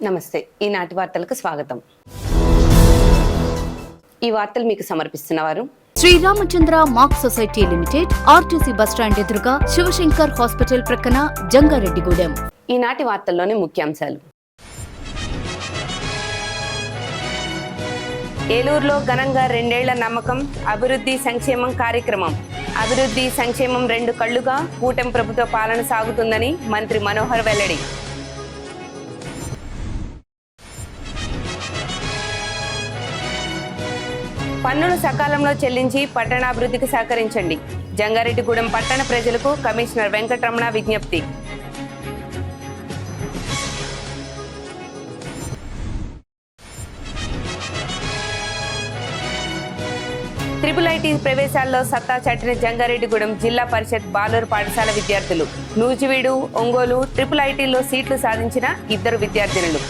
నమస్తే. ఈనాటి వార్తలకు స్వాగతం. ఈ వార్తలు మీకు సమర్పిస్తున్నవారు Sriramachandra mark society limited, RTC bus stand ఎదురుగా, శివశంకర్ హాస్పిటల్ ప్రక్కన, జంగారెడ్డిగూడెం. ఈనాటి వార్తల్లోని ముఖ్యాంశాలు. ఏలూరులో ఘనంగా 2 ఏళ్ల నమ్మకం, అభివృద్ధి సంక్షేమం కార్యక్రమం. అభివృద్ధి సంక్షేమం 2 కళ్లుగా కూటమి ప్రభుత్వ పాలన సాగుతుందని మంత్రి మనోహర్ వెల్లడి. పన్నులు సకాలంలో చెల్లించి పట్టణాభివృద్ధికి సహకరించండి. జంగారెడ్డిగూడెం పట్టణ ప్రజలకు కమిషనర్ వెంకటరమణ విజ్ఞప్తి. IIIT ప్రవేశాల్లో సత్తా చాటిన జంగారెడ్డిగూడెం జిల్లా పరిషత్ బాలూరు పాఠశాల విద్యార్థులు. నూజివీడు, ఒంగోలు IIITలో సీట్లు సాధించిన 2 విద్యార్థినులు.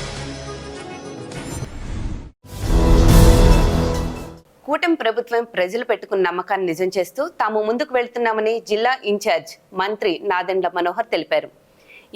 కూటమి ప్రభుత్వం ప్రజలు పెట్టుకున్న నమ్మకాన్ని నిజం చేస్తూ తాము ముందుకు వెళ్తున్నామని జిల్లా ఇన్ఛార్జ్ మంత్రి నాదెండ్ల మనోహర్ తెలిపారు.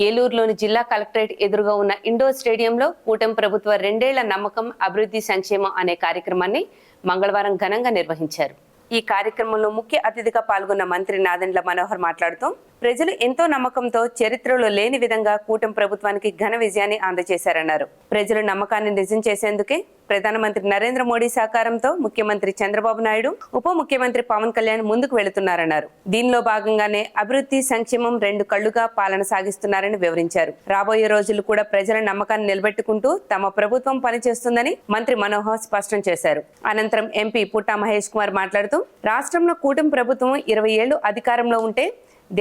ఏలూరులోని జిల్లా కలెక్టరేట్ ఎదురుగా ఉన్న ఇండోర్ స్టేడియంలో కూటమి ప్రభుత్వ 2 ఏళ్ల నమ్మకం, అభివృద్ధి సంక్షేమం అనే కార్యక్రమాన్ని మంగళవారం ఘనంగా నిర్వహించారు. ఈ కార్యక్రమంలో ముఖ్య అతిథిగా పాల్గొన్న మంత్రి నాదెండ్ల మనోహర్ మాట్లాడుతూ ప్రజలు ఎంతో నమ్మకంతో చరిత్రలో లేని విధంగా కూటమి ప్రభుత్వానికి ఘన విజయాన్ని అందజేశారన్నారు. ప్రజల నమ్మకాన్ని నిజం చేసేందుకే ప్రధానమంత్రి నరేంద్ర మోడీ సహకారంతో ముఖ్యమంత్రి చంద్రబాబు నాయుడు, ఉప ముఖ్యమంత్రి పవన్ కళ్యాణ్ ముందుకు వెళుతున్నారన్నారు. దీనిలో భాగంగానే అభివృద్ధి సంక్షేమం 2 కళ్లుగా పాలన సాగిస్తున్నారని వివరించారు. రాబోయే రోజులు కూడా ప్రజల నమ్మకాన్ని నిలబెట్టుకుంటూ తమ ప్రభుత్వం పనిచేస్తుందని మంత్రి మనోహర్ స్పష్టం చేశారు. అనంతరం ఎంపీ పుట్టా మహేష్ కుమార్ మాట్లాడుతూ రాష్ట్రంలో కూటమి ప్రభుత్వం 20 ఏళ్లు అధికారంలో ఉంటే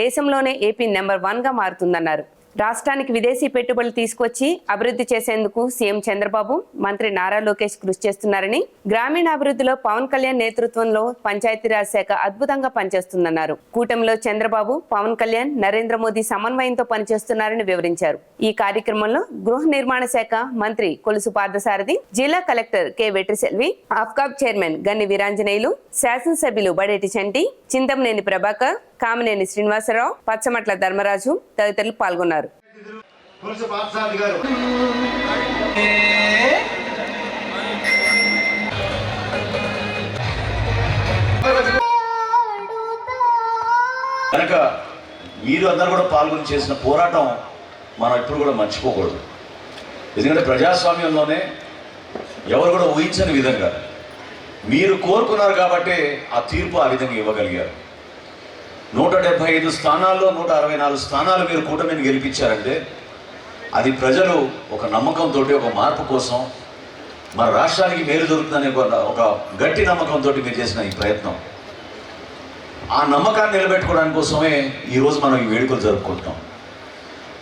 దేశంలోనే ఏపీ నెంబర్ 1గా మారుతుందన్నారు. రాష్ట్రానికి విదేశీ పెట్టుబడులు తీసుకొచ్చి అభివృద్ధి చేసేందుకు సీఎం చంద్రబాబు, మంత్రి నారా లోకేష్ కృషి చేస్తున్నారని, గ్రామీణాభివృద్ధిలో పవన్ కళ్యాణ్ నేతృత్వంలో పంచాయతీరాజ్ శాఖ అద్భుతంగా పనిచేస్తుందన్నారు. కూటమిలో చంద్రబాబు, పవన్ కళ్యాణ్, నరేంద్ర మోదీ సమన్వయంతో పనిచేస్తున్నారని వివరించారు. ఈ కార్యక్రమంలో గృహ నిర్మాణ శాఖ మంత్రి కొలుసు పార్థసారథి, జిల్లా కలెక్టర్ కె వెట్రిసెల్వి, ఆఫ్కాబ్ చైర్మన్ గన్ని వీరాంజనేయులు, శాసనసభ్యులు బడేటి చంటి, చింతమనేని ప్రభాకర్, కామినేని శ్రీనివాసరావు, పచ్చమట్ల ధర్మరాజు తదితరులు పాల్గొన్నారు. కనుక మీరు అందరూ కూడా పాల్గొని చేసిన పోరాటం మనం ఎప్పుడు కూడా మర్చిపోకూడదు. ఎందుకంటే ప్రజాస్వామ్యంలోనే ఎవరు కూడా ఊహించని విధంగా మీరు కోరుకున్నారు కాబట్టి ఆ తీర్పు ఆ విధంగా ఇవ్వగలిగారు. 175 స్థానాల్లో 164 స్థానాలు మీరు కూటమిని గెలిపించారంటే అది ప్రజలు ఒక నమ్మకంతో, ఒక మార్పు కోసం, మన రాష్ట్రానికి మేలు దొరుకుతుందనే ఒక గట్టి నమ్మకంతో మీరు చేసిన ఈ ప్రయత్నం, ఆ నమ్మకాన్ని నిలబెట్టుకోవడానికి కోసమే ఈరోజు మనం ఈ వేడుకలు జరుపుకుంటాం.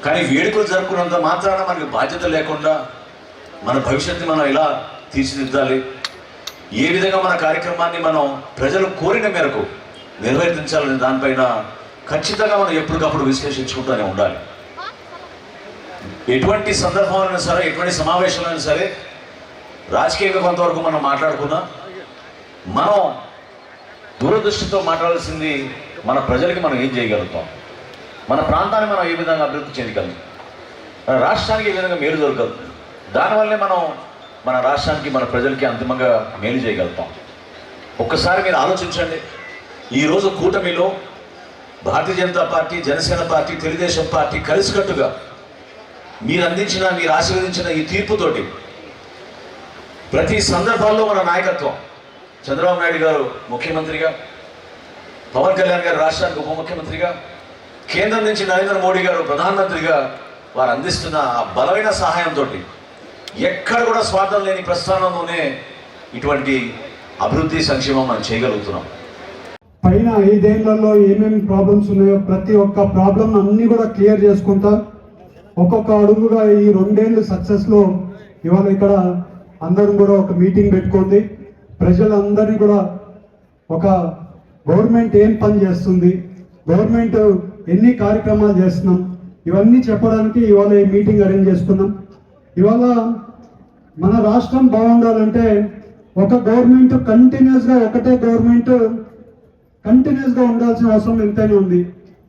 కానీ వేడుకలు జరుపుకున్నంత మాత్రాన మనకి బాధ్యత లేకుండా మన భవిష్యత్తుని మనం ఎలా తీర్చిదిద్దాలి, ఏ విధంగా మన కార్యక్రమాన్ని మనం ప్రజలు కోరిన మేరకు నిర్వర్తించాలనే దానిపైన ఖచ్చితంగా మనం ఎప్పటికప్పుడు విశ్లేషించుకుంటూనే ఉండాలి. ఎటువంటి సందర్భంలో సరే, ఎటువంటి సమావేశంలో సరే, రాజకీయంగా కొంతవరకు మనం మాట్లాడుకున్నా, మనం దూరదృష్టితో మాట్లాడాల్సింది మన ప్రజలకి మనం ఏం చేయగలుగుతాం, మన ప్రాంతాన్ని మనం ఏ విధంగా అభివృద్ధి చేయగలం, మన రాష్ట్రానికి ఏ విధంగా మేలు దొరకదు, దానివల్లే మనం మన రాష్ట్రానికి, మన ప్రజలకి అంతిమంగా మేలు చేయగలుగుతాం. ఒక్కసారి మీరు ఆలోచించండి. ఈరోజు కూటమిలో Bharatiya Janata party, Janasena party, Telugu Desam party కలిసికట్టుగా మీరు అందించిన, మీరు ఆశీర్వదించిన ఈ తీర్పుతోటి ప్రతి సందర్భాల్లో మన నాయకత్వం, చంద్రబాబు నాయుడు గారు ముఖ్యమంత్రిగా, పవన్ కళ్యాణ్ గారు రాష్ట్రానికి ఉప ముఖ్యమంత్రిగా, కేంద్రం నుంచి నరేంద్ర మోడీ గారు ప్రధానమంత్రిగా వారు అందిస్తున్న ఆ బలమైన సహాయంతో ఎక్కడ కూడా స్వార్థం లేని ప్రస్థానంలోనే ఇటువంటి అభివృద్ధి సంక్షేమం మనం చేయగలుగుతున్నాం. పైన 5 ఏళ్లలో ఏమేమి ప్రాబ్లమ్స్ ఉన్నాయో ప్రతి ఒక్క ప్రాబ్లం అన్ని కూడా క్లియర్ చేసుకుంటా ఒక్కొక్క అడుగుగా ఈ 2 ఏళ్ళు సక్సెస్లో ఇవాళ ఇక్కడ అందరం కూడా ఒక మీటింగ్ పెట్టుకుంది. ప్రజలందరినీ కూడా ఒక గవర్నమెంట్ ఏం పని చేస్తుంది, గవర్నమెంట్ ఎన్ని కార్యక్రమాలు చేస్తున్నాం, ఇవన్నీ చెప్పడానికి ఇవాళ ఈ మీటింగ్ అరేంజ్ చేసుకున్నాం. ఇవాళ మన రాష్ట్రం బాగుండాలంటే ఒక గవర్నమెంట్ కంటిన్యూస్గా, ఒకటే గవర్నమెంట్ కంటిన్యూస్గా ఉండాల్సిన అవసరం ఎంతైనా ఉంది.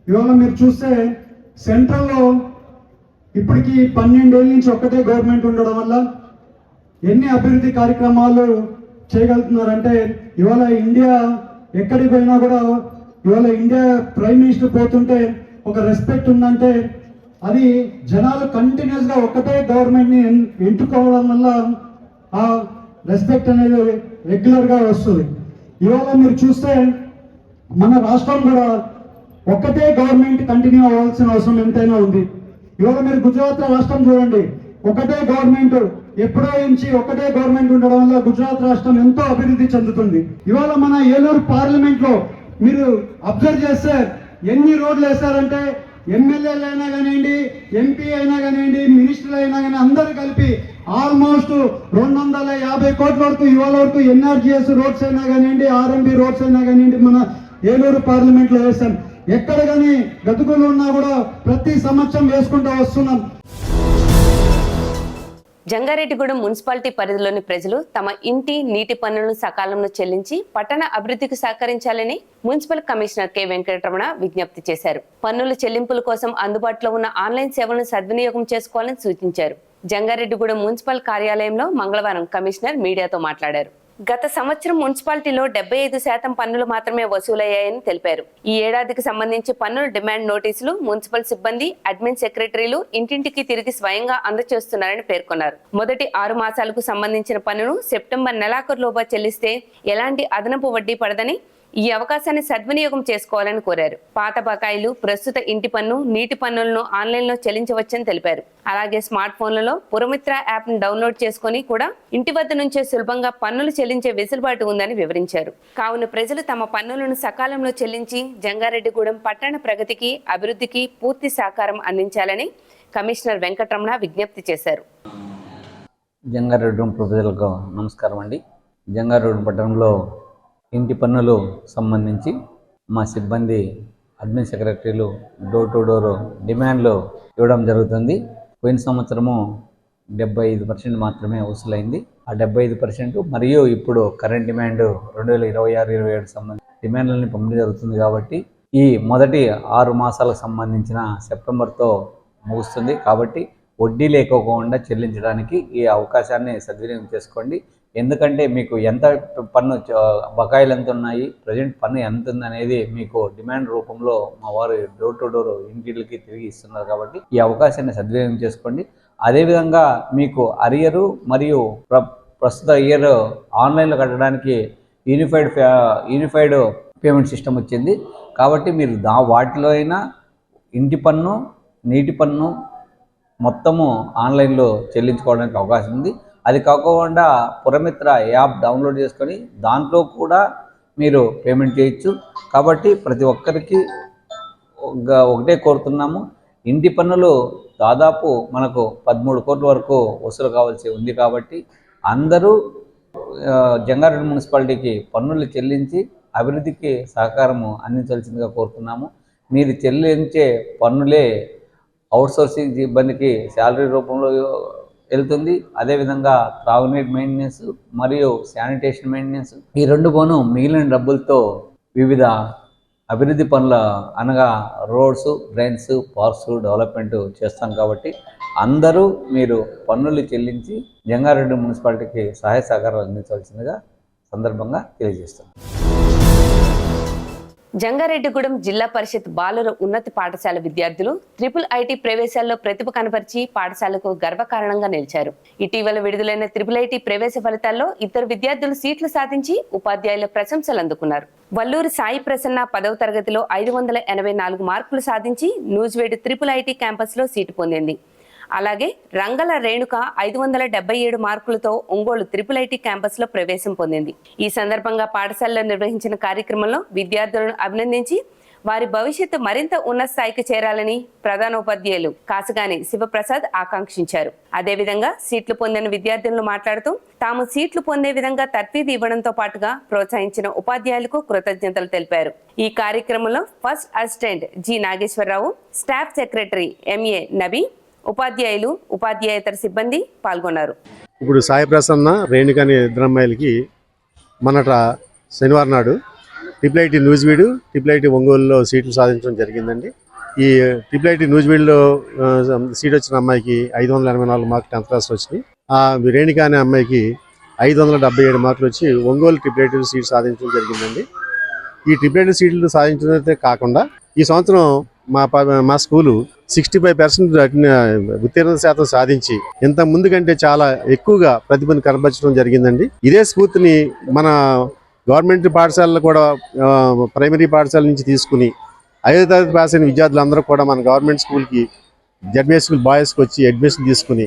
ఇవాళ మీరు చూస్తే సెంట్రల్లో ఇప్పటికి 12 ఏళ్ళ నుంచి ఒక్కటే గవర్నమెంట్ ఉండడం వల్ల ఎన్ని అభివృద్ధి కార్యక్రమాలు చేయగలుగుతున్నారంటే ఇవాళ ఇండియా ఎక్కడికి పోయినా కూడా ఇవాళ ఇండియా ప్రైమ్ మినిస్టర్ పోతుంటే ఒక రెస్పెక్ట్ ఉందంటే అది జనాలు కంటిన్యూస్గా ఒక్కటే గవర్నమెంట్ని ఎంచుకోవడం వల్ల ఆ రెస్పెక్ట్ అనేది రెగ్యులర్గా వస్తుంది. ఇవాళ మీరు చూస్తే మన రాష్ట్రం కూడా ఒక్కటే గవర్నమెంట్ కంటిన్యూ అవ్వాల్సిన అవసరం ఎంతైనా ఉంది. ఇవాళ మీరు గుజరాత్ రాష్ట్రం చూడండి, ఒకటే గవర్నమెంట్ ఎప్పుడో నుంచి ఒకటే గవర్నమెంట్ ఉండడం వల్ల గుజరాత్ రాష్ట్రం ఎంతో అభివృద్ధి చెందుతుంది. ఇవాళ మన ఏలూరు పార్లమెంట్ లో మీరు అబ్జర్వ్ చేస్తే ఎన్ని రోడ్లు వేస్తారంటే ఎమ్మెల్యేలు అయినా కానివ్వండి, ఎంపీ అయినా కానివ్వండి, మినిస్టర్లు అయినా కానీ అందరూ కలిపి ఆల్మోస్ట్ 250 కోట్ల వరకు ఇవాళ వరకు ఎన్ఆర్జీఎస్ రోడ్స్ అయినా కానివ్వండి, ఆర్ఎంబి రోడ్స్ అయినా కానివ్వండి మన ఏలూరు పార్లమెంట్ లో వేస్తాం. ఎక్కడ కానీ గతుకులు ఉన్నా కూడా ప్రతి సంవత్సరం వేసుకుంటూ వస్తున్నాం. జంగారెడ్డిగూడెం మున్సిపాలిటీ పరిధిలోని ప్రజలు తమ ఇంటి నీటి పన్నులను సకాలంలో చెల్లించి పట్టణ అభివృద్ధికి సహకరించాలని మున్సిపల్ కమిషనర్ కె వెంకటరమణ విజ్ఞప్తి చేశారు. పన్నుల చెల్లింపుల కోసం అందుబాటులో ఉన్న ఆన్లైన్ సేవలను సద్వినియోగం చేసుకోవాలని సూచించారు. జంగారెడ్డిగూడెం మున్సిపల్ కార్యాలయంలో మంగళవారం కమిషనర్ మీడియాతో మాట్లాడారు. గత సంవత్సరం మున్సిపాలిటీలో 75% పన్నులు మాత్రమే వసూలయ్యాయని తెలిపారు. ఈ ఏడాదికి సంబంధించి పన్నుల డిమాండ్ నోటీసులు మున్సిపల్ సిబ్బంది, అడ్మిన్ సెక్రటరీలు ఇంటింటికి తిరిగి స్వయంగా అందజేస్తున్నారని పేర్కొన్నారు. మొదటి 6 మాసాలకు సంబంధించిన పన్నును సెప్టెంబర్ నెలాఖరులోగా చెల్లిస్తే ఎలాంటి అదనపు వడ్డీ పడదని, ఈ అవకాశాన్ని సద్వినియోగం చేసుకోవాలని కోరారు. పాత బకాయిలు, ప్రస్తుత ఇంటి పన్ను, నీటి పన్నులను ఆన్లైన్లో చెల్లించవచ్చని తెలిపారు. అలాగే స్మార్ట్ ఫోన్లలో పురమిత్ర యాప్ ను డౌన్లోడ్ చేసుకుని కూడా ఇంటి వద్ద నుంచే సులభంగా పన్నులు చెల్లించే వెసులుబాటు ఉందని వివరించారు. కావున ప్రజలు తమ పన్నులను సకాలంలో చెల్లించి జంగారెడ్డిగూడెం పట్టణ ప్రగతికి, అభివృద్ధికి పూర్తి సహకారం అందించాలని కమిషనర్ వెంకటరమణ విజ్ఞప్తి చేశారు. జంగారెడ్డిగూడెం ప్రజలకు నమస్కారం అండి. జంగారెడ్డిగూడెం పట్టణంలో ఇంటి పన్నులు సంబంధించి మా సిబ్బంది, అడ్మిన్ సెక్రటరీలు డోర్ టు డోర్ డిమాండ్లు ఇవ్వడం జరుగుతుంది. పోయిన సంవత్సరము 75% మాత్రమే వసూలైంది. ఆ 75% మరియు ఇప్పుడు కరెంట్ డిమాండ్ 2026-27 సంబంధించి డిమాండ్లని పంపిణీ జరుగుతుంది. కాబట్టి ఈ మొదటి 6 మాసాలకు సంబంధించిన సెప్టెంబర్తో ముగుస్తుంది. కాబట్టి వడ్డీ లేకోకుండా చెల్లించడానికి ఈ అవకాశాన్ని సద్వినియోగం చేసుకోండి. ఎందుకంటే మీకు ఎంత పన్ను బకాయిలు ఎంత ఉన్నాయి, ప్రజెంట్ పన్ను ఎంత ఉంది అనేది మీకు డిమాండ్ రూపంలో మా వారు డోర్ టు డోర్ ఇంటికి తిరిగి ఇస్తున్నారు. కాబట్టి ఈ అవకాశాన్ని సద్వినియోగం చేసుకోండి. అదేవిధంగా మీకు అరియరు మరియు ప్రస్తుత ఇయర్ ఆన్లైన్లో కట్టడానికి యూనిఫైడ్ పేమెంట్ సిస్టమ్ వచ్చింది. కాబట్టి మీరు వాటిలో అయినా ఇంటి పన్ను, నీటి పన్ను మొత్తము ఆన్లైన్లో చెల్లించుకోవడానికి అవకాశం ఉంది. అది కాకుండా పురమిత్ర యాప్ డౌన్లోడ్ చేసుకొని దాంట్లో కూడా మీరు పేమెంట్ చేయొచ్చు. కాబట్టి ప్రతి ఒక్కరికి ఒకటే కోరుతున్నాము, ఇంటి పన్నులు దాదాపు మనకు 13 కోట్ల వరకు వసూలు కావాల్సి ఉంది. కాబట్టి అందరూ జంగారెడ్డి మున్సిపాలిటీకి పన్నులు చెల్లించి అభివృద్ధికి సహకారము అందించాల్సిందిగా కోరుతున్నాము. మీరు చెల్లించే పన్నులే అవుట్సోర్సింగ్ సిబ్బందికి శాలరీ రూపంలో వెళ్తుంది. అదేవిధంగా త్రాగునీటి మెయింటెనెన్స్ మరియు శానిటేషన్ మెయింటెనెన్స్, ఈ 2 పోను మిగిలిన డబ్బులతో వివిధ అభివృద్ధి పనుల అనగా రోడ్స్, డ్రైన్స్, పార్క్స్ డెవలప్మెంట్ చేస్తాం. కాబట్టి అందరూ మీరు పన్నులు చెల్లించి జంగారెడ్డి మున్సిపాలిటీకి సహాయ సహకారాలు అందించవలసిందిగా సందర్భంగా తెలియజేస్తాం. జంగారెడ్డిగూడెం జిల్లా పరిషత్ బాలుర ఉన్నత పాఠశాల విద్యార్థులు IIIT ప్రవేశాల్లో ప్రతిభ కనబరిచి పాఠశాలకు గర్వకారణంగా నిలిచారు. ఇటీవల విడుదలైన IIIT ప్రవేశ ఫలితాల్లో 2 విద్యార్థులు సీట్లు సాధించి ఉపాధ్యాయుల ప్రశంసలు అందుకున్నారు. వల్లూరి సాయి ప్రసన్న 10వ తరగతిలో 584 మార్కులు సాధించి నూజివేడు IIIT క్యాంపస్ లో సీటు పొందింది. అలాగే రంగల రేణుక 577 మార్కులతో ఒంగోలు IIIT క్యాంపస్ లో ప్రవేశం పొందింది. ఈ సందర్భంగా పాఠశాలలో నిర్వహించిన కార్యక్రమంలో విద్యార్థులను అభినందించి వారి భవిష్యత్తు మరింత ఉన్నత స్థాయికి చేరాలని ప్రధానోపాధ్యాయులు కాసగాని శివప్రసాద్ ఆకాంక్షించారు. అదేవిధంగా సీట్లు పొందిన విద్యార్థులను మాట్లాడుతూ తాము సీట్లు పొందే విధంగా తర్ఫీదు ఇవ్వడంతో పాటుగా ప్రోత్సహించిన ఉపాధ్యాయులకు కృతజ్ఞతలు తెలిపారు. ఈ కార్యక్రమంలో first assistant G Nageswararao, staff secretary MA Nabi, ఉపాధ్యాయులు, ఉపాధ్యాయేతర సిబ్బంది పాల్గొన్నారు. ఇప్పుడు సాయి ప్రసన్న, రేణుక అనే 2 అమ్మాయిలకి మొన్నట శనివారం నాడు IIIT నూజివీడు, IIIT ఒంగోలులో సీట్లు సాధించడం జరిగిందండి. ఈ ట్రిపుల్ నూజివీడులో సీట్ వచ్చిన అమ్మాయికి 584 మార్కులు 10th క్లాస్లో వచ్చినాయి. ఆ రేణుక అనే అమ్మాయికి 577 మార్కులు వచ్చి ఒంగోలు ట్రిపుల్ సీట్ సాధించడం జరిగిందండి. ఈ ట్రిపుల్ సీట్లు సాధించడమే కాకుండా ఈ సంవత్సరం మా స్కూలు 65% ఉత్తీర్ణత శాతం సాధించి ఇంత ముందు కంటే చాలా ఎక్కువగా ప్రతిభను కనబరచడం జరిగిందండి. ఇదే స్ఫూర్తిని మన గవర్నమెంట్ పాఠశాలలో కూడా ప్రైమరీ పాఠశాల నుంచి తీసుకుని 5వ తరగతి పాస్ అయిన విద్యార్థులందరూ కూడా మన గవర్నమెంట్ స్కూల్కి జడ్బీఎస్ స్కూల్ బాయ్స్కి వచ్చి అడ్మిషన్ తీసుకుని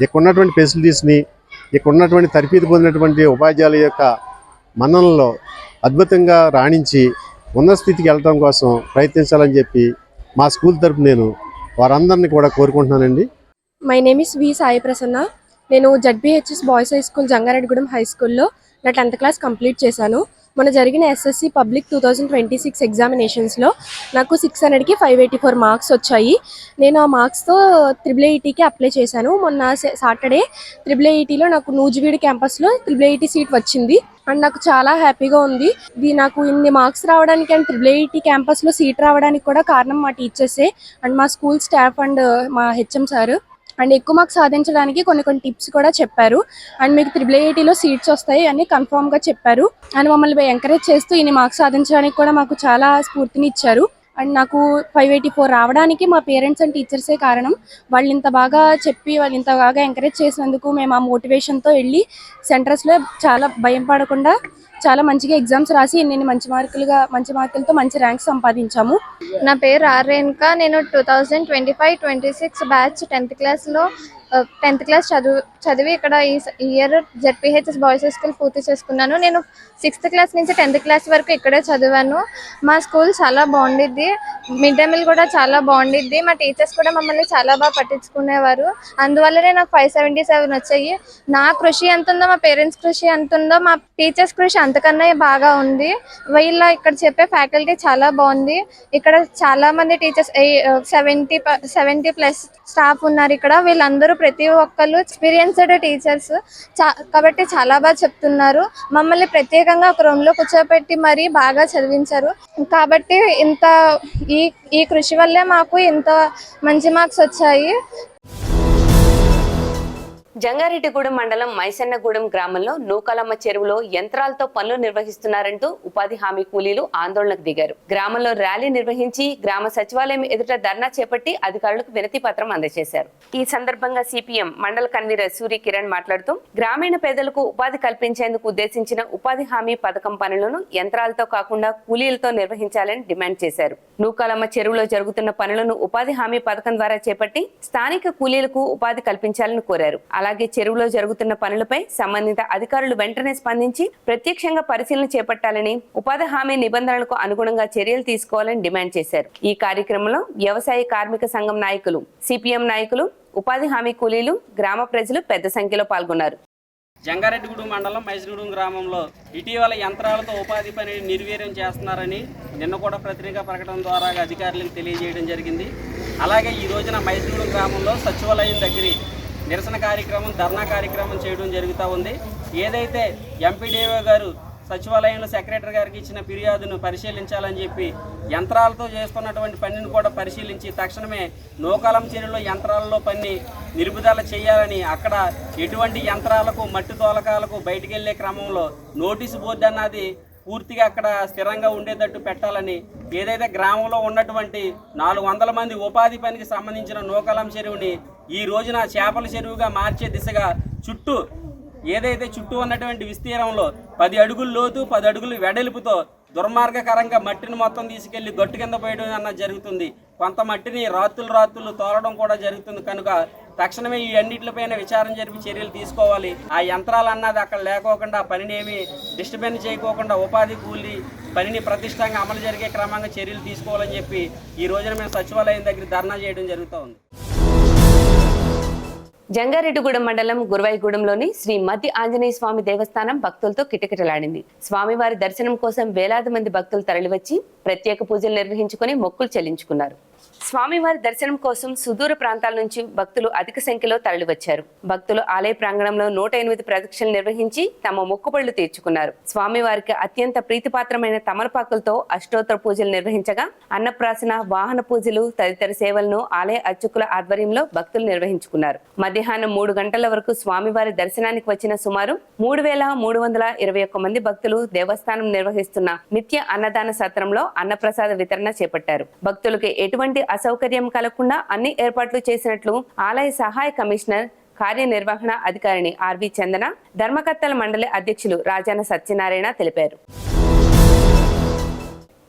ఇక్కడ ఉన్నటువంటి ఫెసిలిటీస్ని ఇక్కడ ఉన్నటువంటి తరఫీదు పొందినటువంటి ఉపాధ్యాయుల యొక్క మన్ననలో అద్భుతంగా రాణించి ఉన్నత స్థితికి వెళ్ళడం కోసం ప్రయత్నించాలని చెప్పి మా స్కూల్ తరపు నేను వారందరినీ కూడా కోరుకుంటున్నానండి. My name is V Sai Prasanna. నేను ZBHS boys high school Jangareddygudem high స్కూల్లో నా 10th క్లాస్ కంప్లీట్ చేశాను. మొన్న జరిగిన ఎస్ఎస్సి పబ్లిక్ 2026 ఎగ్జామినేషన్స్లో నాకు 600కి 584 మార్క్స్ వచ్చాయి. నేను ఆ మార్క్స్తో IIITకి అప్లై చేశాను. మొన్న సాటర్డే IIITలో నాకు నూజివీడు క్యాంపస్లో IIIT సీట్ వచ్చింది అండ్ నాకు చాలా హ్యాపీగా ఉంది. ఇది నాకు ఇన్ని మార్క్స్ రావడానికి అండ్ IIIT క్యాంపస్లో సీట్ రావడానికి కూడా కారణం మా టీచర్సే అండ్ మా స్కూల్ స్టాఫ్ అండ్ మా హెచ్ఎం సార్. అండ్ ఎక్కువ మార్క్స్ సాధించడానికి కొన్ని టిప్స్ కూడా చెప్పారు అండ్ మీకు IIITలో సీట్స్ వస్తాయి అని కన్ఫామ్గా చెప్పారు అండ్ మమ్మల్ని ఎంకరేజ్ చేస్తూ ఇన్ని మార్క్స్ సాధించడానికి కూడా మాకు చాలా స్ఫూర్తిని ఇచ్చారు. అండ్ నాకు 584 రావడానికి మా పేరెంట్స్ అండ్ టీచర్సే కారణం. వాళ్ళు ఇంత బాగా చెప్పి వాళ్ళు ఇంత బాగా ఎంకరేజ్ చేసినందుకు మేము ఆ మోటివేషన్తో వెళ్ళి సెంటర్స్లో చాలా భయం పడకుండా చాలా మంచిగా ఎగ్జామ్స్ రాసి ఇన్ని మంచి మార్కులతో మంచి ర్యాంక్ సంపాదించాము. నా పేరు ఆర్ రేణుక. నేను 2025-26 బ్యాచ్ 10th క్లాస్లో 10th క్లాస్ చదివి ఇక్కడ ఈ ఇయర్ జెడ్పీహెచ్ఎస్ బాయ్స్ స్కూల్ పూర్తి చేసుకున్నాను. నేను 6th క్లాస్ నుంచి 10th క్లాస్ వరకు ఇక్కడే చదివాను. మా స్కూల్ చాలా బాగుండిద్ది. మిడ్ డే మీల్ కూడా చాలా బాగుండిద్ది. మా టీచర్స్ కూడా మమ్మల్ని చాలా బాగా పట్టించుకునేవారు. అందువల్లనే నాకు 577 వచ్చాయి. నా కృషి ఎంత ఉందో, మా పేరెంట్స్ కృషి ఎంత ఉందో, మా టీచర్స్ కృషి అంతకన్నా బాగా ఉంది. వీళ్ళ ఇక్కడ చెప్పే ఫ్యాకల్టీ చాలా బాగుంది. ఇక్కడ చాలా మంది టీచర్స్ 70+ స్టాఫ్ ఉన్నారు ఇక్కడ. వీళ్ళందరూ ప్రతి ఒక్కళ్ళు ఎక్స్పీరియన్స్డ్ టీచర్స్ కాబట్టి చాలా బాగా చెప్తున్నారు. మమ్మల్ని ప్రత్యేకంగా ఒక రూమ్లో కూర్చోబెట్టి మరీ బాగా చదివించారు. కాబట్టి ఈ కృషి వల్లే మాకు ఇంత మంచి మార్క్స్ వచ్చాయి. జంగారెడ్డిగూడెం మండలం మైసన్నగూడెం గ్రామంలో నూకాలమ్మ చెరువులో యంత్రాలతో పనులు నిర్వహిస్తున్నారంటూ ఉపాధి హామీ కూలీలు ఆందోళనకు దిగారు. గ్రామంలో ర్యాలీ నిర్వహించి గ్రామ సచివాలయం ఎదుట ధర్నా చేపట్టి అధికారులకు వినతి పత్రం అందజేశారు. ఈ సందర్భంగా సిపిఎం మండల కన్వీనర్ సూర్య కిరణ్ మాట్లాడుతూ గ్రామీణ పేదలకు ఉపాధి కల్పించేందుకు ఉద్దేశించిన ఉపాధి హామీ పథకం పనులను యంత్రాలతో కాకుండా కూలీలతో నిర్వహించాలని డిమాండ్ చేశారు. నూకాలమ్మ చెరువులో జరుగుతున్న పనులను ఉపాధి హామీ పథకం ద్వారా చేపట్టి స్థానిక కూలీలకు ఉపాధి కల్పించాలని కోరారు. అలాగే చెరువులో జరుగుతున్న పనులపై సంబంధిత అధికారులు వెంటనే స్పందించి ప్రత్యక్షంగా పరిశీలన చేపట్టాలని, ఉపాధి హామీ నిబంధనలకు అనుగుణంగా చర్యలు తీసుకోవాలని డిమాండ్ చేశారు. ఈ కార్యక్రమంలో వ్యవసాయ కార్మిక సంఘం నాయకులు, సిపిఎం నాయకులు, ఉపాధి హామీ కూలీలు, గ్రామ ప్రజలు పెద్ద సంఖ్యలో పాల్గొన్నారు. జంగారెడ్డిగూడెం మండలం మైసగూడెం గ్రామంలో ఇటీవల యంత్రాలతో ఉపాధి పనిని నిర్వీర్యం చేస్తున్నారని నిన్న కూడా పత్రికా ప్రకటన ద్వారా అధికారులకు తెలియజేయడం జరిగింది. అలాగే ఈ రోజున మైసగూడెం గ్రామంలో సచివాలయం దగ్గర నిరసన కార్యక్రమం, ధర్నా కార్యక్రమం చేయడం జరుగుతూ ఉంది. ఏదైతే ఎంపీడీఓ గారు సచివాలయంలో సెక్రటరీ గారికి ఇచ్చిన ఫిర్యాదును పరిశీలించాలని చెప్పి యంత్రాలతో చేస్తున్నటువంటి పనిని కూడా పరిశీలించి తక్షణమే నూకాలం చెరువులో యంత్రాలలో పని నిలుపుదల చేయాలని, అక్కడ ఎటువంటి యంత్రాలకు మట్టి తోలకాలకు బయటికి వెళ్ళే క్రమంలో నోటీసు బోర్డు అన్నది పూర్తిగా అక్కడ స్థిరంగా ఉండేటట్టు పెట్టాలని, ఏదైతే గ్రామంలో ఉన్నటువంటి 400 మంది ఉపాధి పనికి సంబంధించిన నూకాలం చెరువుని ఈ రోజున చేపల చెరువుగా మార్చే దిశగా ఏదైతే చుట్టూ ఉన్నటువంటి విస్తీర్ణంలో 10 అడుగుల లోతు 10 అడుగుల వెడల్పుతో దుర్మార్గకరంగా మట్టిని మొత్తం తీసుకెళ్లి గట్టు కింద పోయడం అన్నది జరుగుతుంది. కొంత మట్టిని రాత్రులు తోలడం కూడా జరుగుతుంది. కనుక తక్షణమే ఈ అన్నింటిపైన విచారణ జరిపి చర్యలు తీసుకోవాలి. ఆ యంత్రాలు అన్నది అక్కడ లేకోకుండా, పనిని ఏమి డిస్టర్బెన్స్ చేయకోకుండా ఉపాధి కూలి పనిని ప్రతిష్టంగా అమలు జరిగే క్రమంగా చర్యలు తీసుకోవాలని చెప్పి ఈ రోజున మేము సచివాలయం దగ్గర ధర్నా చేయడం జరుగుతూ ఉంది. జంగారెడ్డిగూడెం మండలం గురువాయిగూడెంలోని శ్రీ మద్ది ఆంజనేయ స్వామి దేవస్థానం భక్తులతో కిటకిటలాడింది. స్వామివారి దర్శనం కోసం వేలాది మంది భక్తులు తరలివచ్చి ప్రత్యేక పూజలు నిర్వహించుకుని మొక్కులు చెల్లించుకున్నారు. స్వామివారి దర్శనం కోసం సుదూర ప్రాంతాల నుంచి భక్తులు అధిక సంఖ్యలో తరలివచ్చారు. భక్తులు ఆలయ ప్రాంగణంలో 108 ప్రదక్షిణలు నిర్వహించి తమ మొక్కుబడులు తీర్చుకున్నారు. స్వామివారికి అత్యంత ప్రీతిపాత్రమైన తమలపాకులతో అష్టోత్తర పూజలు నిర్వహించగా అన్నప్రాసన, వాహన పూజలు తదితర సేవలను ఆలయ అర్చకుల ఆధ్వర్యంలో భక్తులు నిర్వహించుకున్నారు. మధ్యాహ్నం 3 గంటల వరకు స్వామివారి దర్శనానికి వచ్చిన సుమారు 3,321 మంది భక్తులు దేవస్థానం నిర్వహిస్తున్న నిత్య అన్నదాన సత్రంలో అన్నప్రసాద వితరణ చేపట్టారు. భక్తులకు ఎటువంటి అసౌకర్యం కలగకుండా అన్ని ఏర్పాట్లు చేసినట్లు ఆలయ సహాయ కమిషనర్ కార్యనిర్వహణ అధికారిని ఆర్వి చందన, ధర్మకర్తల మండలి అధ్యక్షులు రాజాన సత్యనారాయణ తెలిపారు.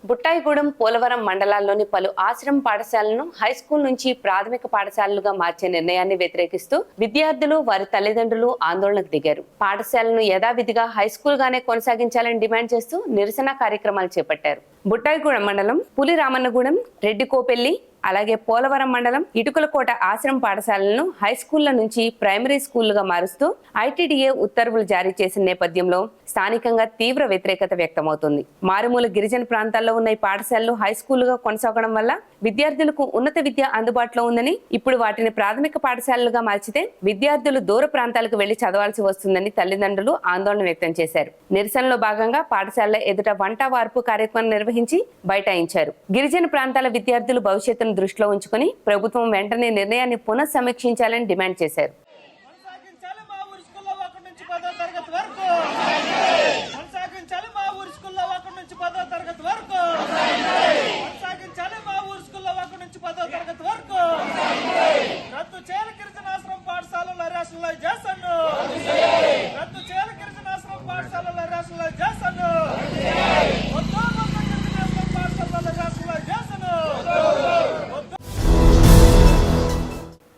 బుట్టాయిగూడెం, పోలవరం మండలాల్లోని పలు ఆశ్రమ పాఠశాలను హైస్కూల్ నుంచి ప్రాథమిక పాఠశాలలుగా మార్చే నిర్ణయాన్ని వ్యతిరేకిస్తూ విద్యార్థులు, వారి తల్లిదండ్రులు ఆందోళనకు దిగారు. పాఠశాలను యథావిధిగా హైస్కూల్ గానే కొనసాగించాలని డిమాండ్ చేస్తూ నిరసన కార్యక్రమాలు చేపట్టారు. బుట్టాయిగూడెం మండలం పులిరామన్నగూడెం, రెడ్డికోపెల్లి, అలాగే పోలవరం మండలం ఇటుకలకోట ఆశ్రమ పాఠశాలలను హైస్కూళ్ల నుంచి ప్రైమరీ స్కూళ్లుగా మారుస్తూ ఐటీడీఏ ఉత్తర్వులు జారీ చేసిన నేపథ్యంలో స్థానికంగా తీవ్ర వ్యతిరేకత వ్యక్తమవుతుంది. మారుమూల గిరిజన ప్రాంతాల్లో ఉన్న ఈ పాఠశాలలు హైస్కూళ్లుగా కొనసాగడం వల్ల విద్యార్థులకు ఉన్నత విద్య అందుబాటులో ఉందని, ఇప్పుడు వాటిని ప్రాథమిక పాఠశాలలుగా మార్చితే విద్యార్థులు దూర ప్రాంతాలకు వెళ్లి చదవాల్సి వస్తుందని తల్లిదండ్రులు ఆందోళన వ్యక్తం చేశారు. నిరసనలో భాగంగా పాఠశాలల ఎదుట వంట వార్పు కార్యక్రమం నిర్వహించి బైఠాయించారు. గిరిజన ప్రాంతాల విద్యార్థులు భవిష్యత్తును దృష్టిలో ఉంచుకుని ప్రభుత్వం వెంటనే నిర్ణయాన్ని పునఃసమీక్షించాలని డిమాండ్ చేశారు.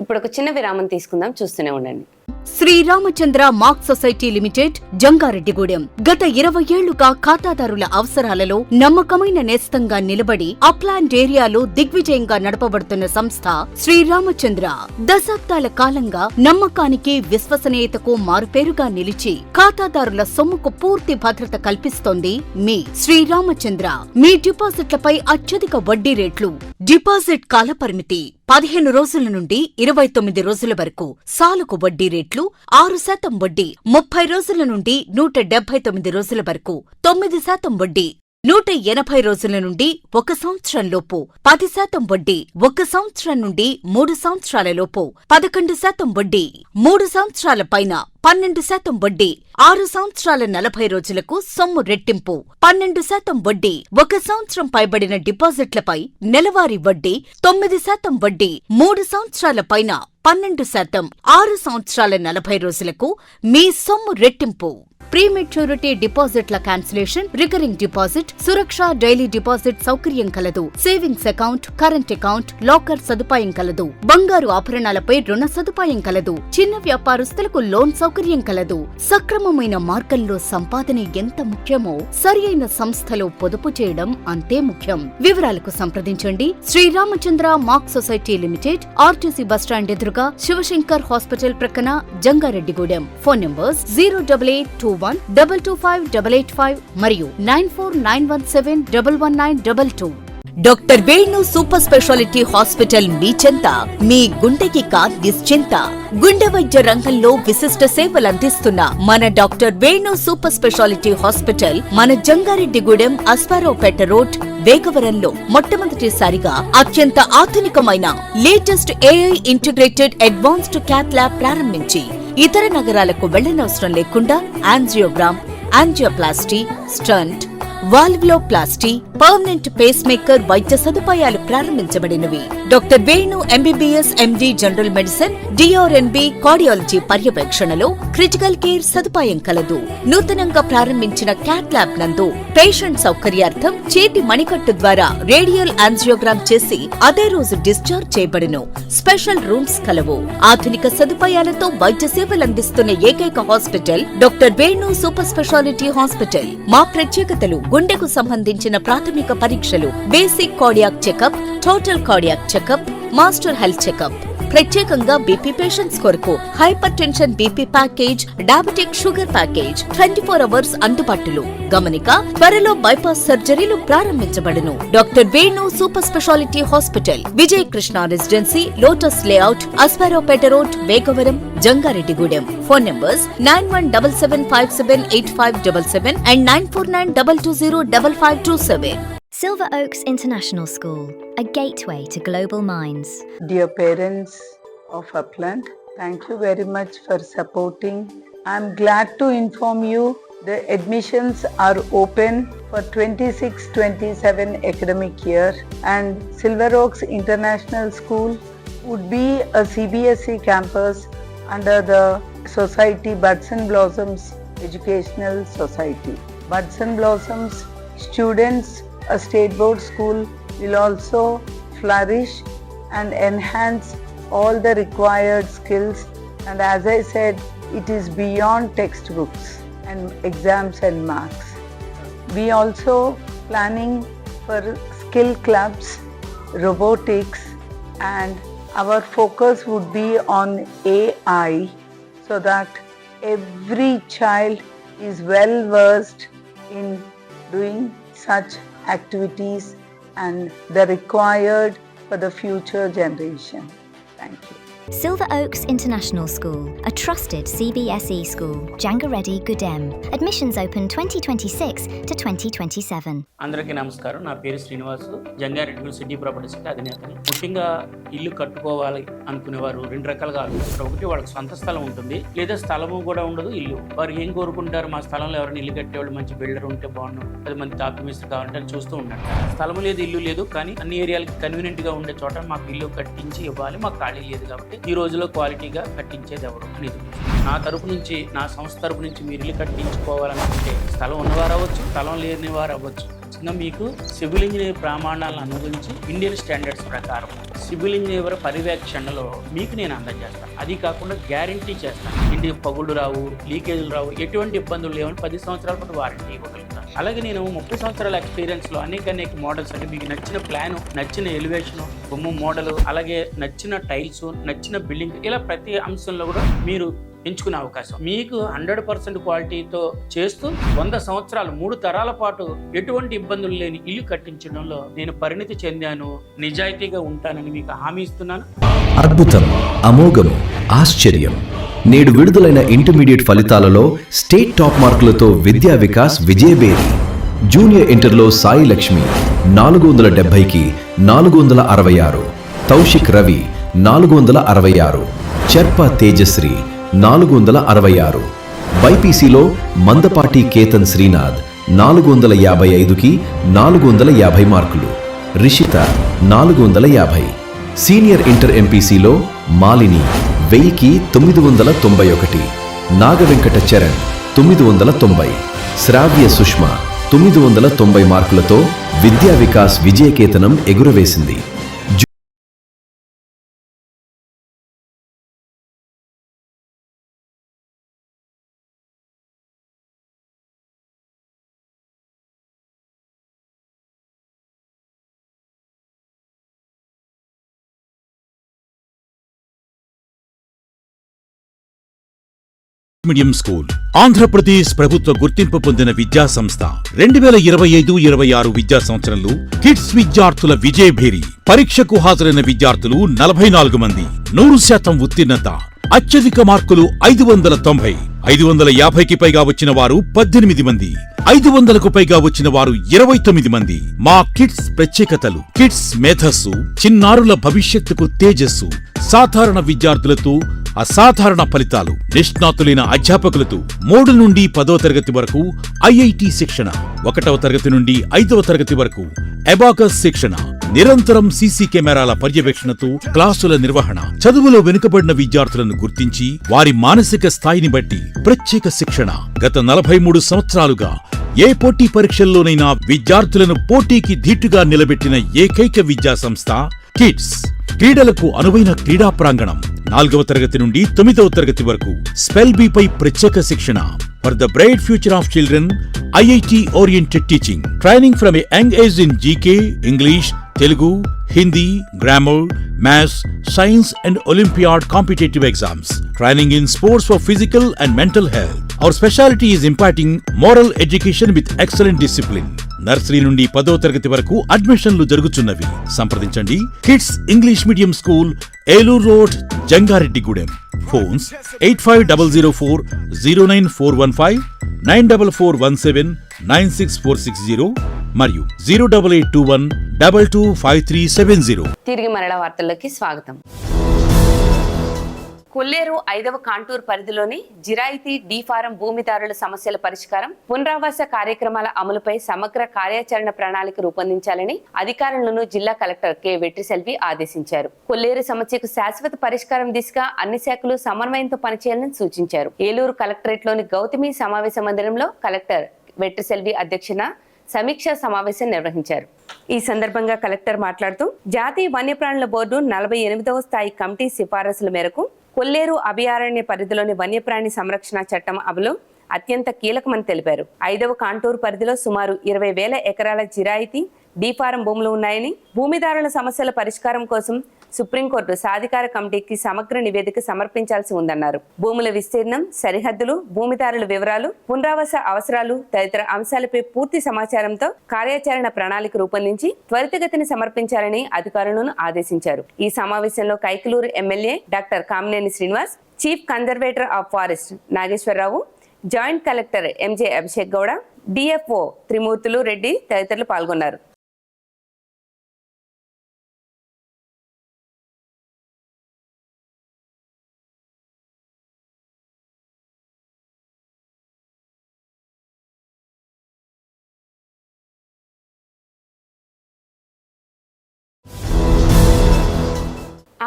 ఇప్పుడు ఒక చిన్న విరామం తీసుకుందాం, చూస్తూనే ఉండండి. Sriramachandra mark society limited, Jangareddygudem. గత 20 ఏళ్లుగా ఖాతాదారుల అవసరాలలో నమ్మకమైన నేస్తంగా నిలబడి అప్లాండ్ ఏరియాలో దిగ్విజయంగా నడపబడుతున్న సంస్థ శ్రీరామచంద్ర. దశాబ్దాల కాలంగా నమ్మకానికి, విశ్వసనీయతకు మారుపేరుగా నిలిచి ఖాతాదారుల సొమ్ముకు పూర్తి భద్రత కల్పిస్తోంది మీ శ్రీరామచంద్ర. మీ డిపాజిట్లపై అత్యధిక వడ్డీ రేట్లు, డిపాజిట్ కాలపరిమితి 15 రోజుల నుండి 29 రోజుల వరకు, సాలుకు వడ్డీ రేట్లు 6% వడ్డీ, 30 రోజుల నుండి 179 రోజుల వరకు 9% వడ్డీ, 180 రోజుల నుండి 1 సంవత్సరం లోపు 10% వడ్డీ, 1 సంవత్సరం నుండి 3 సంవత్సరాల లోపు 11% వడ్డీ, 3 సంవత్సరాల పైన 12% వడ్డీ, 6 సంవత్సరాల 40 రోజులకు సొమ్ము రెట్టింపు 12% వడ్డీ, 1 సంవత్సరం పైబడిన డిపాజిట్లపై నెలవారీ వడ్డీ 9% వడ్డీ, 3 సంవత్సరాల పైన 12%, 6 సంవత్సరాల 40 రోజులకు మీ సొమ్ము రెట్టింపు. ప్రీమెచ్యూరిటీ డిపాజిట్ల క్యాన్సిలేషన్, రికరింగ్ డిపాజిట్, సురక్ష డైలీ డిపాజిట్ సౌకర్యం కలదు. Savings account, current account, locker సదుపాయం కలదు. బంగారు ఆభరణాలపై రుణ సదుపాయం కలదు. చిన్న వ్యాపారస్తులకు లోన్ సౌకర్యం కలదు. సక్రమమైన మార్గంలో సంపాదన ఎంత ముఖ్యమో సరియైన సంస్థలో పొదుపు చేయడం అంతే ముఖ్యం. వివరాలకు సంప్రదించండి. Sriramachandra mark society limited, RTC bus stand ఎదురుగా, శివశంకర్ హాస్పిటల్ ప్రక్కన, జంగారెడ్డిగూడెం. ఫోన్ నంబర్స్ 08821225885 మరియు 9491711922. Doctor Venu super speciality hospital మీ చెంత. మీ గుండెకి నిశ్చింత. గుండె వైద్య రంగంలో విశిష్ట సేవలందిస్తున్న మన doctor Venu super speciality hospital మన జంగారెడ్డిగూడెం, అస్పారావుపేట రోడ్, వేగవరంలో మొట్టమొదటిసారిగా అత్యంత ఆధునికమైన latest AI integrated advanced cath lab ప్రారంభించి ఇతర నగరాలకు వెళ్లనవసరం లేకుండా angiogram, angioplasty, stent, valvuloplasty, permanent pacemaker వైద్య సదుపాయాలు ప్రారంభించబడినవి. Doctor Venu MBBS MD general medicine, DrNB cardiology పర్యవేక్షణలో క్రిటికల్ కేర్ సదుపాయం కలదు. నూతనంగా ప్రారంభించిన క్యాట్ ల్యాబ్ నందు పేషెంట్ సౌకర్యార్థం చేతి మణికట్టు ద్వారా రేడియల్ యాంజియోగ్రామ్ చేసి అదే రోజు డిశ్చార్జ్ చేయబడును. స్పెషల్ రూమ్స్ కలవు. ఆధునిక సదుపాయాలతో వైద్య సేవలందిస్తున్న ఏకైక hospital doctor Venu super speciality hospital. మా ప్రత్యేకతలు: గుండెకు సంబంధించిన ప్రాథమిక పరీక్షలు, basic cardiac checkup, total cardiac checkup, master health checkup, ప్రత్యేకంగా బీపీ పేషెంట్స్ కొరకు hypertension BP package, diabetic sugar package 24 hours అందుబాటులో. గమనిక, త్వరలో బైపాస్ సర్జరీలు ప్రారంభించబడును. Doctor Venu super speciality hospital, Vijay Krishna residency, lotus layout, Aswaraopeta road, Vegavaram, Jangareddygudem. Phone numbers 9177578577 and 9492205527. Silver Oaks International School, a gateway to global minds. Dear parents of Upland, thank you very much for supporting. I'm glad to inform you the admissions are open for 26-27 academic year, and Silver Oaks International School would be a CBSE campus under the society Buds and Blossoms Educational Society. Buds and Blossoms students, a state board school, will also flourish and enhance all the required skills, and as I said, it is beyond textbooks and exams and marks. We also planning for skill clubs, robotics, and our focus would be on AI, so that every child is well versed in doing such activities and the required for the future generation. Thank you. Silver Oaks International School, a trusted CBSE school, Jangareddy, Gudem. Admissions open 2026 to 2027. అందరికీ నమస్కారం. నా పేరు Srinivasu, Jangareddy city properties అధినేతని. ముఖ్యంగా ఇల్లు కట్టుకోవాలి అనుకునేవారు రెండు రకాలుగా ఆలోచిస్తారు. ఒకటి, వాళ్ళకి సొంత స్థలం ఉంటుంది, లేదా స్థలము కూడా ఉండదు, ఇల్లు. వారు ఏం కోరుకుంటారు, మా స్థలంలో ఎవరైనా ఇల్లు కట్టేవాళ్ళు మంచి బిల్డర్ ఉంటే బాగుండు, 10 మంది డాక్యుమెంట్స్ కావాలంటే చూస్తూ ఉంటారు. స్థలం లేదు, ఇల్లు లేదు, కానీ అన్ని ఏరియాలకి కన్వీనియంట్ గా ఉండే చోట మాకు ఇల్లు కట్టించి ఇవ్వాలి, మాకు ఖాళీ లేదు కాబట్టి ఈ రోజులో క్వాలిటీగా కట్టించేది ఎవరు అనేది. నా తరపు నుంచి, నా సంస్థ తరపు నుంచి మీరు ఇల్లు కట్టించుకోవాలనుకుంటే స్థలం ఉన్నవారు అవ్వచ్చు, స్థలం లేని వారు అవ్వచ్చు. మీకు సివిల్ ఇంజనీర్ ప్రమాణాలను అనుగురించి ఇండియన్ స్టాండర్డ్స్ ప్రకారం సివిల్ ఇంజనీర్ పర్యవేక్షణలో మీకు నేను అందజేస్తాను. అది కాకుండా గ్యారంటీ చేస్తాను, ఇంటి పగుళ్ళు రావు, లీకేజీలు రావు, ఎటువంటి ఇబ్బందులు లేవని 10 సంవత్సరాల పాటు వారంటీ ఇవ్వగలుగుతాను. అలాగే నేను 30 సంవత్సరాల ఎక్స్పీరియన్స్లో అనేక మోడల్స్, అంటే మీకు నచ్చిన ప్లాను, నచ్చిన ఎలివేషన్, బొమ్మ మోడల్, అలాగే నచ్చిన టైల్స్, నచ్చిన బిల్డింగ్, ఇలా ప్రతి అంశంలో కూడా మీరు ఎంచుకునే అవకాశం. మీకు 100% క్వాలిటీతో చేస్తూ 100 సంవత్సరాలు 3 తరాల పాటు ఎటువంటి ఇబ్బందులు లేని ఇల్లు కట్టించడంలో నేను పరిణితి చెందాను, నిజాయితీగా ఉంటానని మీకు హామీ ఇస్తున్నాను. అద్భుతం, అమోఘం, ఆశ్చర్యం. నేడు విడుదలైన ఇంటర్మీడియట్ ఫలితాలలో స్టేట్ టాప్ మార్కులతో విద్యా వికాస్ విజయబేరి. జూనియర్ ఇంటర్లో సాయి లక్ష్మి 470కి 466, తౌషిక్ రవి 466, చర్ప తేజశ్రీ 466, బైపీసీలో మందపాటి కేతన్ శ్రీనాథ్ 455కి 450 మార్కులు, రిషిత 450, సీనియర్ ఇంటర్ ఎంపీసీలో మాలిని 1000కి 991, నాగవెంకట చరణ్ 990, శ్రావ్య సుష్మ 990 మార్కులతో విద్యా వికాస్ విజయకేతనం ఎగురవేసింది. మీడియం స్కూల్ ఆంధ్రప్రదేశ్ ప్రభుత్వ గుర్తింపు పొందిన విద్యా సంస్థ. 2025-26 విద్యా సంవత్సరంలో కిడ్స్ విద్యార్థుల విజయభేరి. పరీక్షకు హాజరైన విద్యార్థులు 44 మంది, 100% ఉత్తీర్ణత, అత్యధిక మార్కులు 590, 550కి పైగా వచ్చిన వారు 18 మంది, 500కు పైగా వచ్చిన వారు 29 మంది. మా కిడ్స్ ప్రత్యేకతలు: కిడ్స్ మేధస్సు, చిన్నారుల భవిష్యత్తుకు తేజస్సు, సాధారణ విద్యార్థులతో అసాధారణ ఫలితాలు, నిష్ణాతులైన అధ్యాపకులతో 3 నుండి 10వ తరగతి వరకు ఐఐటి శిక్షణ, 1వ తరగతి నుండి 5వ తరగతి వరకు అబాకస్ శిక్షణ, నిరంతరం సీసీ కెమెరాల పర్యవేక్షణతో క్లాసుల నిర్వహణ, చదువులో వెనుకబడిన విద్యార్థులను గుర్తించి వారి మానసిక స్థాయిని బట్టి ప్రత్యేక శిక్షణ. గత 43 సంవత్సరాలుగా ఏ పోటీ పరీక్షల్లోనైనా విద్యార్థులను పోటీకి ధీటుగా నిలబెట్టిన ఏకైక విద్యా సంస్థ కిడ్స్. క్రీడలకు అనువైన క్రీడా ప్రాంగణం, 4వ తరగతి నుండి 9వ తరగతి వరకు స్పెల్ బి పై ప్రత్యేక శిక్షణ. For the bright future of children, IIT oriented teaching, training from A young age in GK, English, Telugu, Hindi, Grammar, Maths, Science and Olympiad competitive exams. Training in sports for physical and mental health. Our specialty is imparting moral education with excellent discipline. Nursery నుండి 10వ తరగతి వరకు అడ్మిషన్లు జరుగుతున్నవి. సంప్రదించండి kids English medium school, Eluru road, Jangareddygudem. Phones 8500409415, 9441796460 మరియు 08821225370. తిరిగి మరల వార్తల్లోకి స్వాగతం. కొల్లేరు 5వ కాంటూర్ పరిధిలోని జిరాయితీ డి ఫారం భూమిదారుల సమస్యల పరిష్కారం, పునరావాస కార్యక్రమాల అమలుపై సమగ్ర కార్యాచరణ ప్రణాళిక రూపొందించాలని అధికారులను జిల్లా కలెక్టర్ కె వెట్రిసెల్వి ఆదేశించారు. కొల్లేరు సమస్యకు శాశ్వత పరిష్కారం దిశగా అన్ని శాఖలు సమన్వయంతో పనిచేయాలని సూచించారు. ఏలూరు కలెక్టరేట్లోని గౌతమి సమావేశ మందిరంలో కలెక్టర్ వెట్రిసెల్వి అధ్యక్షన సమీక్షా సమావేశం నిర్వహించారు. ఈ సందర్భంగా కలెక్టర్ మాట్లాడుతూ జాతీయ వన్యప్రాణుల బోర్డు 48వ స్థాయి కమిటీ సిఫారసుల మేరకు కొల్లేరు అభయారణ్య పరిధిలోని వన్యప్రాణి సంరక్షణ చట్టం అమలు అత్యంత కీలకమని తెలిపారు. 5వ కాంటూర్ పరిధిలో సుమారు 20,000 ఎకరాల జిరాయితీ డి ఫారం భూములు ఉన్నాయని, భూమిదారుల సమస్యల పరిష్కారం కోసం సుప్రీంకోర్టు సాధికార కమిటీకి సమగ్ర నివేదిక సమర్పించాల్సి ఉందన్నారు. భూముల విస్తీర్ణం, సరిహద్దులు, భూమిదారుల వివరాలు, పునరావాస అవసరాలు తదితర అంశాలపై పూర్తి సమాచారంతో కార్యాచరణ ప్రణాళిక రూపొందించి త్వరితగతిని సమర్పించాలని అధికారులను ఆదేశించారు. ఈ సమావేశంలో Kaikaluru MLA doctor Kamineni Srinivas, chief conservator of forest Nageswara Rao, joint collector MJ Abhishek Gowda, DFO Trimurthulu Reddy తదితరులు పాల్గొన్నారు.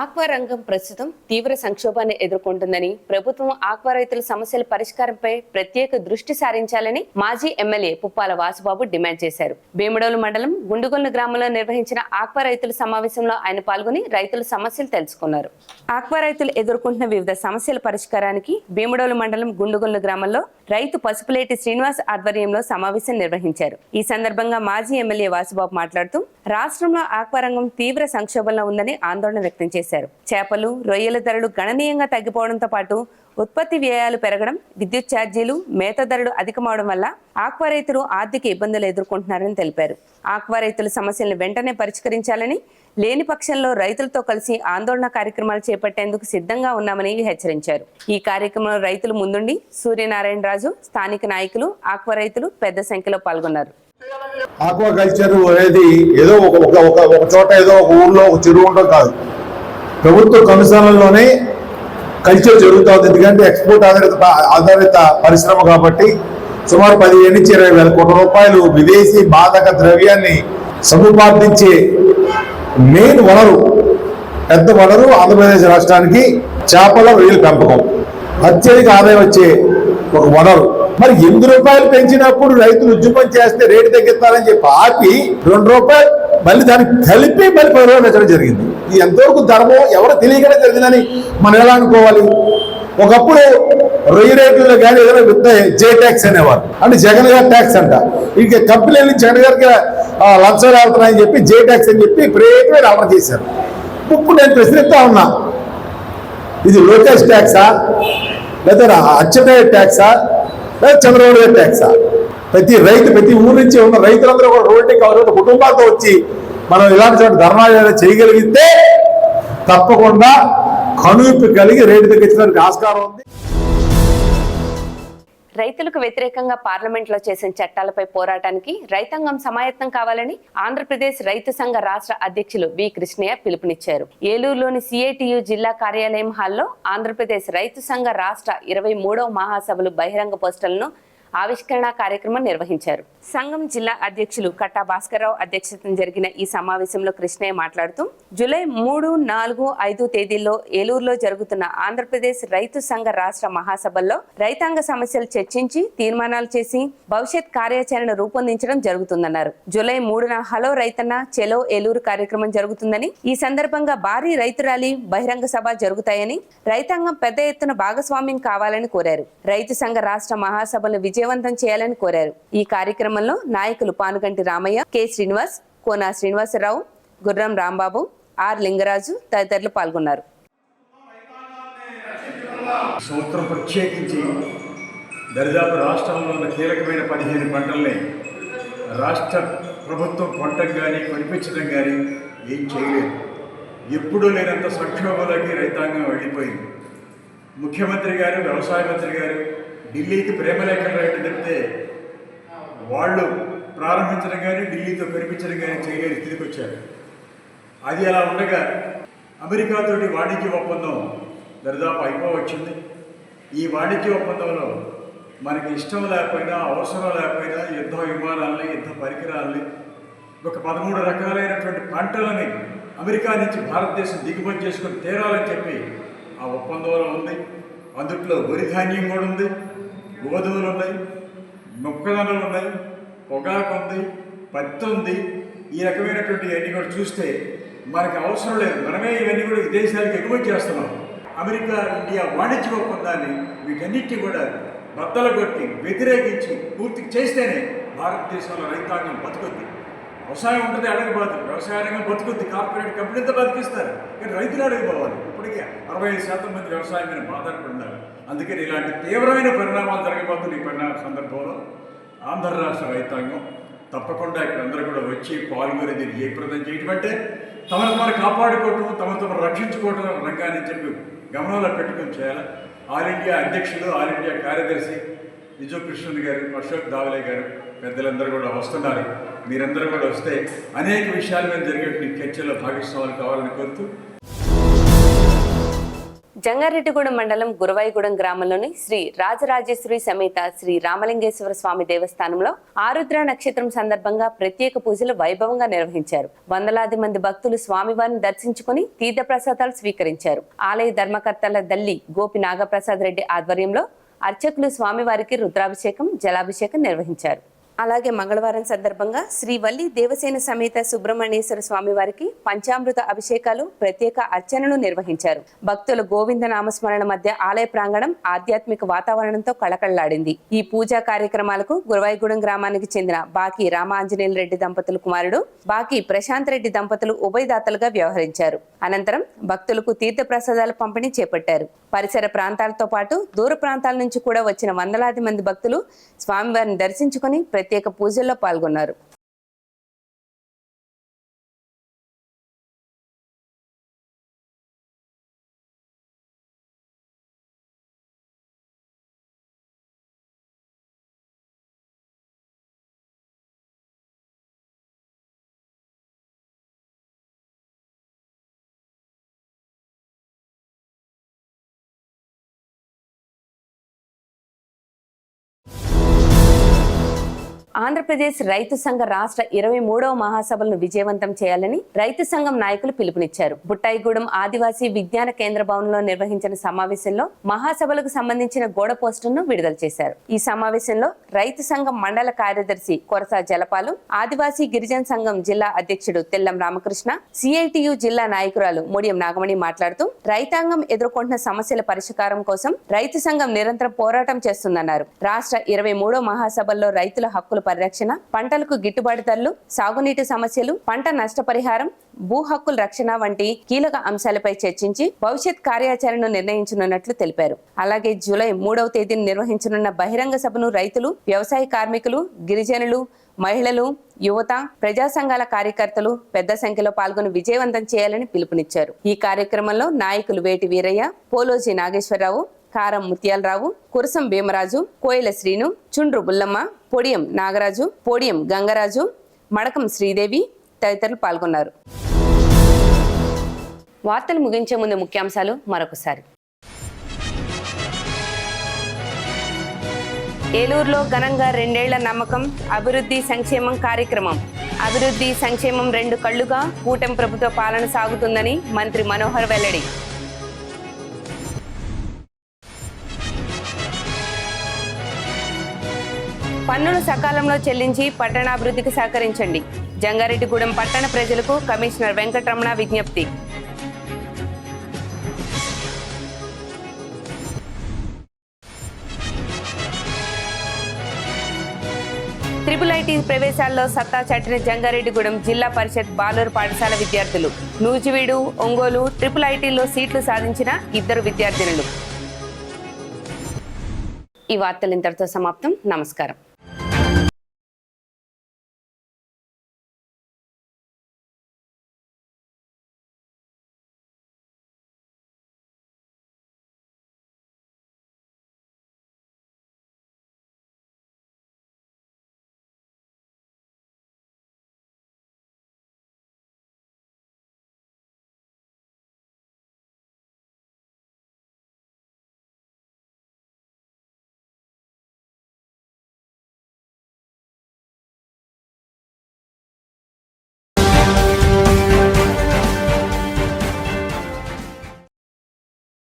ఆక్వా రంగం ప్రస్తుతం తీవ్ర సంక్షోభాన్ని ఎదుర్కొంటుందని, ప్రభుత్వం ఆక్వా రైతుల సమస్యల పరిష్కారంపై ప్రత్యేక దృష్టి సారించాలని మాజీ ఎమ్మెల్యే పుప్పాల వాసుబాబు డిమాండ్ చేశారు. భీమడోలు మండలం గుండుగొల్లు గ్రామంలో నిర్వహించిన ఆక్వా రైతుల సమావేశంలో ఆయన పాల్గొని రైతుల సమస్యలు తెలుసుకున్నారు. ఆక్వా రైతులు ఎదుర్కొంటున్న వివిధ సమస్యల పరిష్కారానికి భీమడోలు మండలం గుండుగొల్లు గ్రామంలో రైతు పసుపులేటి శ్రీనివాస్ ఆధ్వర్యంలో సమావేశం నిర్వహించారు. ఈ సందర్భంగా మాజీ ఎమ్మెల్యే వాసుబాబు మాట్లాడుతూ రాష్ట్రంలో ఆక్వా రంగం తీవ్ర సంక్షోభంలో ఉందని ఆందోళన వ్యక్తం చేశారు. చేపలు, రొయ్యల ధరలు గణనీయంగా తగ్గిపోవడంతో పాటు ఉత్పత్తి వ్యయాలు పెరగడం, విద్యుత్ ఛార్జీలు, మేత ధరలు అధికమవడం వల్ల ఆక్వా రైతులు ఆర్థిక ఇబ్బందులు ఎదుర్కొంటున్నారని తెలిపారు. ఆక్వా రైతుల సమస్యలను వెంటనే పరిష్కరించాలని, లేని పక్షంలో రైతులతో కలిసి ఆందోళన కార్యక్రమాలు చేపట్టేందుకు సిద్ధంగా ఉన్నామని హెచ్చరించారు. ఈ కార్యక్రమంలో రైతులు ముందుండి సూర్యనారాయణ రాజు, స్థానిక నాయకులు, ఆక్వా రైతులు పెద్ద సంఖ్యలో పాల్గొన్నారు. ఆక్వా కల్చర్ అనేది ఏదో ఒక చోట ఏదో ఒక ఊర్లో ఒక చెరువు ఉండడం కాదు, ప్రభుత్వ కమిషన్లలోనే కల్చర్ జరుగుతుంది. ఎందుకంటే ఎక్స్పోర్ట్ ఆధారిత పరిశ్రమ కాబట్టి సుమారు 15 నుంచి 20 వేల కోట్ల రూపాయలు విదేశీ మాదక ద్రవ్యాన్ని సముపార్జించే మెయిన్ వనరు, పెద్ద వనరు ఆంధ్రప్రదేశ్ రాష్ట్రానికి చేపల రొయ్యల పెంపకం అత్యధిక ఆదాయం వచ్చే ఒక వనరు. మరి 8 రూపాయలు పెంచినప్పుడు రైతులు ఉద్యమం చేస్తే రేటు తగ్గిస్తారని చెప్పి ఆపి 2 రూపాయలు మళ్ళీ దానికి కలిపి మళ్ళీ 10 రూపాయలు పెంచడం జరిగింది. ఇది ఎంతవరకు ధర్మం ఎవరు తెలియకనే జరిగిందని మనం ఎలా అనుకోవాలి? ఒకప్పుడు రొయ్య రేట్లలో కానీ ఏదైనా విత్తే జే ట్యాక్స్ అనేవారు, అంటే జగన్ గారి ట్యాక్స్ అంట. ఇక కంపెనీలు జగన్ గారికి లంచాలు వెళ్తున్నాయని చెప్పి జే ట్యాక్స్ అని చెప్పి ప్రేమ అమలు చేశారు. ఇప్పుడు నేను ప్రశ్నిస్తా ఉన్నా, ఇది లోకేష్ ట్యాక్సా, లేదా అచ్చెన్నాయుడు ట్యాక్సా, లేదా చంద్రబాబు గారి ట్యాక్సా? ప్రతి రైతు, ప్రతి ఊరు నుంచి ఉన్న రైతులందరూ కూడా రోడ్డుకి అవన్నీ కుటుంబాలతో వచ్చి మనం ఇలాంటి చోట ధర్నా చేయగలిగితే తప్పకుండా కనువిప్పు కలిగి రేటు తగ్గించడానికి ఆస్కారం ఉంది. రైతులకు వ్యతిరేకంగా పార్లమెంట్లో చేసిన చట్టాలపై పోరాటానికి రైతాంగం సమాయత్నం కావాలని ఆంధ్రప్రదేశ్ రైతు సంఘ రాష్ట్ర అధ్యక్షులు వి కృష్ణయ్య పిలుపునిచ్చారు. ఏలూరులోని సిఐటియు జిల్లా కార్యాలయం హాల్లో ఆంధ్రప్రదేశ్ రైతు సంఘ రాష్ట్ర 23వ మహాసభలు బహిరంగ పోస్టర్లను ఆవిష్కరణ కార్యక్రమం నిర్వహించారు. సంఘం జిల్లా అధ్యక్షులు కట్టా భాస్కర్రావు అధ్యక్షతన జరిగిన ఈ సమావేశంలో కృష్ణయ్య మాట్లాడుతూ జూలై 3, 4, 5 తేదీల్లో ఏలూరులో జరుగుతున్న ఆంధ్రప్రదేశ్ రైతు సంఘ రాష్ట్ర మహాసభల్లో రైతాంగ సమస్యలు చర్చించి తీర్మానాలు చేసి భవిష్యత్ కార్యాచరణ రూపొందించడం జరుగుతుందన్నారు. జూలై 3న హలో రైతన్న చెలో ఏలూరు కార్యక్రమం జరుగుతుందని, ఈ సందర్భంగా భారీ రైతు ర్యాలీ, బహిరంగ సభ జరుగుతాయని, రైతాంగం పెద్ద ఎత్తున భాగస్వామ్యం కావాలని కోరారు. రైతు సంఘ రాష్ట్ర మహాసభలు విజయవంతం చేయాలని కోరారు. ఈ కార్యక్రమంలో నాయకులు పానుగంటి రామయ్య, కె శ్రీనివాస్, కోన శ్రీనివాసరావు, గుర్రం రాంబాబు, ఆర్ లింగరాజు తదితరులు పాల్గొన్నారు. సంవత్సరం ప్రత్యేకించి దరిదాపు రాష్ట్రంలో ఉన్న కీలకమైన 15 పంటల్ని రాష్ట్ర ప్రభుత్వం కొనటం కానీ కొనిపించడం కానీ ఏం చేయలేదు. ఎప్పుడూ లేనంత సంక్షోభంలోకి రైతాంగం వెళ్ళిపోయింది. ముఖ్యమంత్రి గారు, వ్యవసాయ మంత్రి గారు ఢిల్లీకి ప్రేమలేఖలు రాయడం తప్పితే వాళ్ళు ప్రారంభించడం కానీ ఢిల్లీతో కనిపించడం కానీ చేయలేని స్థితికి వచ్చారు. అది అలా ఉండగా అమెరికాతోటి వాణిజ్య ఒప్పందం దరిదాపు అయిపోవచ్చింది. ఈ వాణిజ్య ఒప్పందంలో మనకి ఇష్టం లేకపోయినా అవసరం లేకపోయినా యుద్ధ విమానాలని, యుద్ధ పరికరాలని, ఒక 13 రకాలైనటువంటి పంటలని అమెరికా నుంచి భారతదేశం దిగుమతి చేసుకొని తీరాలని చెప్పి ఆ ఒప్పందంలో ఉంది. అందుట్లో వరి ధాన్యం కూడా ఉంది, గోధుమలు ఉన్నాయి, మొక్కజొన్నలు ఉన్నాయి, పొగాకు ఉంది, పత్తి ఉంది. ఈ రకమైనటువంటి ఇవన్నీ కూడా చూస్తే మనకు అవసరం లేదు. మనమే ఇవన్నీ కూడా విదేశాలకు ఎగుమతి చేస్తున్నాం. అమెరికా ఇండియా వాణిజ్య ఒప్పందాన్ని వీటన్నిటిని కూడా బద్దలు కొట్టి వ్యతిరేకించి పూర్తి చేస్తేనే భారతదేశంలో రైతాంగం బతుకుద్ది. వ్యవసాయం ఉంటుంది, అడగబాదు. వ్యవసాయ రంగం బతుకుద్ది. కార్పొరేట్ కంపెనీలతో బతికిస్తారు, కానీ రైతులు అడగపోవాలి. ఇప్పటికే 65% మంది వ్యవసాయం మీద ఆధారపడినారు. అందుకని ఇలాంటి తీవ్రమైన పరిణామాలు జరగబోతున్న ఈ సందర్భంలో ఆంధ్ర రాష్ట్ర రైతాంగం తప్పకుండా ఇక్కడ అందరూ కూడా వచ్చి పాల్గొని దీన్ని జయప్రదం చేయటం అంటే తమను తాను కాపాడుకోవటం, తమను రక్షించుకోవటం రంగాన్ని చెప్పి గమనంలో పెట్టుకొని చేయాలి. ఆల్ ఇండియా అధ్యక్షులు, ఆల్ ఇండియా కార్యదర్శి విజయకృష్ణన్ గారు, అశోక్ దావలే గారు పెద్దలందరూ కూడా వస్తున్నారు. మీరందరూ కూడా వస్తే అనేక విషయాల మీద జరిగేటువంటి చర్చలో భాగస్వాములు కావాలని కోరుతూ జంగారెడ్డిగూడెం మండలం గురవాయిగూడెం గ్రామంలోని శ్రీ రాజరాజేశ్వరి సమేత శ్రీ రామలింగేశ్వర స్వామి దేవస్థానంలో ఆరుద్ర నక్షత్రం సందర్భంగా ప్రత్యేక పూజలు వైభవంగా నిర్వహించారు. వందలాది మంది భక్తులు స్వామివారిని దర్శించుకుని తీర్థప్రసాదాలు స్వీకరించారు. ఆలయ ధర్మకర్తల దల్లి గోపి నాగప్రసాద్ రెడ్డి ఆధ్వర్యంలో అర్చకులు స్వామివారికి రుద్రాభిషేకం, జలాభిషేకం నిర్వహించారు. అలాగే మంగళవారం సందర్భంగా శ్రీ వల్లి దేవసేన సమేత సుబ్రహ్మణ్యేశ్వర స్వామి వారికి పంచామృత అభిషేకాలు, ప్రత్యేక అర్చనలు నిర్వహించారు. భక్తుల గోవింద నామస్మరణ మధ్య ఆలయ ప్రాంగణం ఆధ్యాత్మిక వాతావరణంతో కళకళలాడింది. ఈ పూజా కార్యక్రమాలకు గురవాయిగూడెం గ్రామానికి చెందిన బాకి రామాంజనేయుల రెడ్డి దంపతుల కుమారుడు బాకి ప్రశాంత్ రెడ్డి దంపతులు ఉభయదాతలుగా వ్యవహరించారు. అనంతరం భక్తులకు తీర్థ ప్రసాదాల పంపిణీ చేపట్టారు. పరిసర ప్రాంతాలతో పాటు దూర ప్రాంతాల నుంచి కూడా వచ్చిన వందలాది మంది భక్తులు స్వామివారిని దర్శించుకుని ప్రత్యేక పూజల్లో పాల్గొన్నారు. ఆంధ్రప్రదేశ్ రైతు సంఘ రాష్ట్ర 23వ మహాసభలను విజయవంతం చేయాలని రైతు సంఘం నాయకులు పిలుపునిచ్చారు. బుట్టాయిగూడెం ఆదివాసీ విజ్ఞాన కేంద్ర భవనంలో నిర్వహించిన సమావేశంలో మహాసభలకు సంబంధించిన గోడ పోస్టర్ను విడుదల చేశారు. ఈ సమావేశంలో రైతు సంఘం మండల కార్యదర్శి కొరసా జలపాలు, ఆదివాసీ గిరిజన సంఘం జిల్లా అధ్యక్షుడు తెల్లం రామకృష్ణ, సిఐటియు జిల్లా నాయకురాలు ముడియం నాగమణి మాట్లాడుతూ రైతాంగం ఎదుర్కొంటున్న సమస్యల పరిష్కారం కోసం రైతు సంఘం నిరంతరం పోరాటం చేస్తుందన్నారు. రాష్ట్ర 23వ మహాసభల్లో రైతుల హక్కుల పరిరక్షణ, పంటలకు గిట్టుబాటు ధరలు, సాగునీటి సమస్యలు, పంట నష్టపరిహారం, భూ హక్కుల రక్షణ వంటి కీలక అంశాలపై చర్చించి భవిష్యత్ కార్యాచరణను నిర్ణయించనున్నట్లు తెలిపారు. అలాగే జూలై 3వ తేదీన నిర్వహించనున్న బహిరంగ సభను రైతులు, వ్యవసాయ కార్మికులు, గిరిజనులు, మహిళలు, యువత, ప్రజా సంఘాల కార్యకర్తలు పెద్ద సంఖ్యలో పాల్గొని విజయవంతం చేయాలని పిలుపునిచ్చారు. ఈ కార్యక్రమంలో నాయకులు వేటి వీరయ్య, పోలోజీ నాగేశ్వరరావు, కారం ముత్యాలరావు, కురసం భీమరాజు, కోయిల శ్రీను, చుండ్రు బుల్లమ్మ, పొడియం నాగరాజు, పొడియం గంగరాజు, మడకం శ్రీదేవి తదితరులు పాల్గొన్నారు. వార్తలు ముగించే ముందు ముఖ్యాంశాలు మరొకసారి. ఏలూరులో ఘనంగా 2 ఏళ్ల నమ్మకం, అభివృద్ధి సంక్షేమం కార్యక్రమం. అభివృద్ధి సంక్షేమం 2 కళ్లుగా కూటమి ప్రభుత్వ పాలన సాగుతుందని మంత్రి మనోహర్ వెల్లడి. పన్నులు సకాలంలో చెల్లించి పట్టణాభివృద్ధికి సహకరించండి. జంగారెడ్డిగూడెం పట్టణ ప్రజలకు కమిషనర్ వెంకటరమణ విజ్ఞప్తి. ట్రిపుల్ ఐటీ ప్రవేశాల్లో సత్తా చాటిన జంగారెడ్డిగూడెం జిల్లా పరిషత్ బాలూరు పాఠశాల విద్యార్థులు. నూజివీడు, ఒంగోలు ట్రిపుల్ ఐటీలో సీట్లు సాధించిన 2 విద్యార్థినులు. ఈ వార్తలు ఇంతటితో సమాప్తం. నమస్కారం.